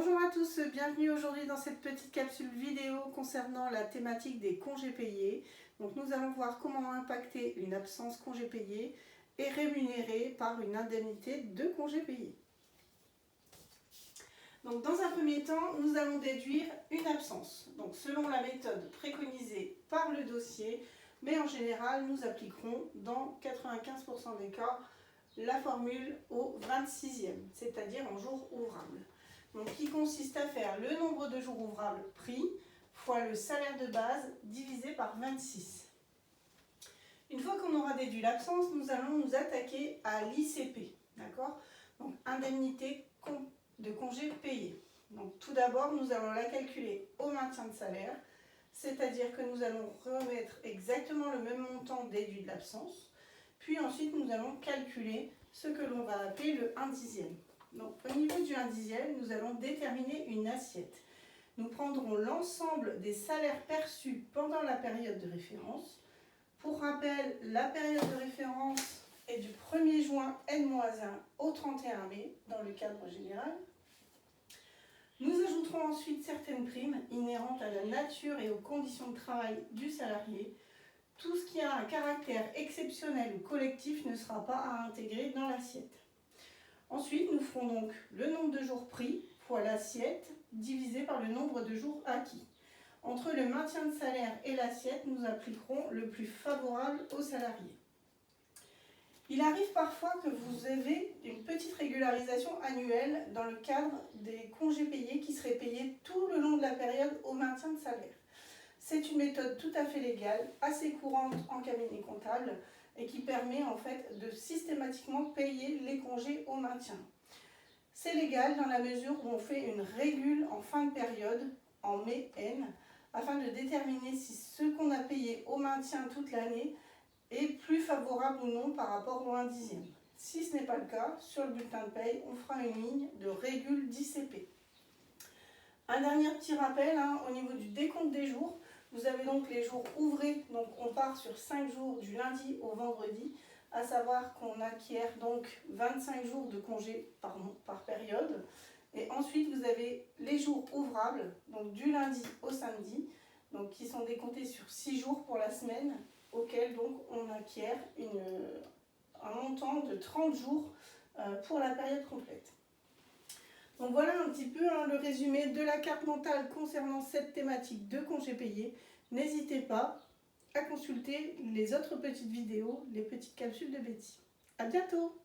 Bonjour à tous, bienvenue aujourd'hui dans cette petite capsule vidéo concernant la thématique des congés payés. Donc nous allons voir comment impacter une absence congé payé et rémunérée par une indemnité de congé payé. Donc dans un premier temps, nous allons déduire une absence. Donc selon la méthode préconisée par le dossier, mais en général nous appliquerons dans 95% des cas la formule au 26e, c'est-à-dire en jours ouvrables. Donc, qui consiste à faire le nombre de jours ouvrables pris fois le salaire de base divisé par 26. Une fois qu'on aura déduit l'absence, nous allons nous attaquer à l'ICP, d'accord? Donc, indemnité de congé payé. Donc, tout d'abord, nous allons la calculer au maintien de salaire, c'est-à-dire que nous allons remettre exactement le même montant déduit de l'absence, puis ensuite nous allons calculer ce que l'on va appeler le 1/10. Donc, au niveau du 1/10, nous allons déterminer une assiette. Nous prendrons l'ensemble des salaires perçus pendant la période de référence. Pour rappel, la période de référence est du 1er juin N-1 au 31 mai dans le cadre général. Nous ajouterons ensuite certaines primes inhérentes à la nature et aux conditions de travail du salarié. Tout ce qui a un caractère exceptionnel ou collectif ne sera pas à intégrer dans l'assiette. Ensuite, nous ferons donc le nombre de jours pris fois l'assiette divisé par le nombre de jours acquis. Entre le maintien de salaire et l'assiette, nous appliquerons le plus favorable aux salariés. Il arrive parfois que vous ayez une petite régularisation annuelle dans le cadre des congés payés qui seraient payés tout le long de la période au maintien de salaire. C'est une méthode tout à fait légale, assez courante en cabinet comptable, et qui permet en fait de systématiquement payer les congés au maintien. C'est légal dans la mesure où on fait une régule en fin de période, en mai N, afin de déterminer si ce qu'on a payé au maintien toute l'année est plus favorable ou non par rapport au 1/10. Si ce n'est pas le cas, sur le bulletin de paye, on fera une ligne de régule d'ICP. Un dernier petit rappel, au niveau du décompte des jours, vous avez donc les jours ouvrés, donc on part sur 5 jours du lundi au vendredi, à savoir qu'on acquiert donc 25 jours de congé par période. Et ensuite vous avez les jours ouvrables, donc du lundi au samedi, donc qui sont décomptés sur 6 jours pour la semaine, auquel donc on acquiert un montant de 30 jours pour la période complète. Donc voilà un petit peu le résumé de la carte mentale concernant cette thématique de congés payés. N'hésitez pas à consulter les autres petites vidéos, les petites capsules de Betty. À bientôt!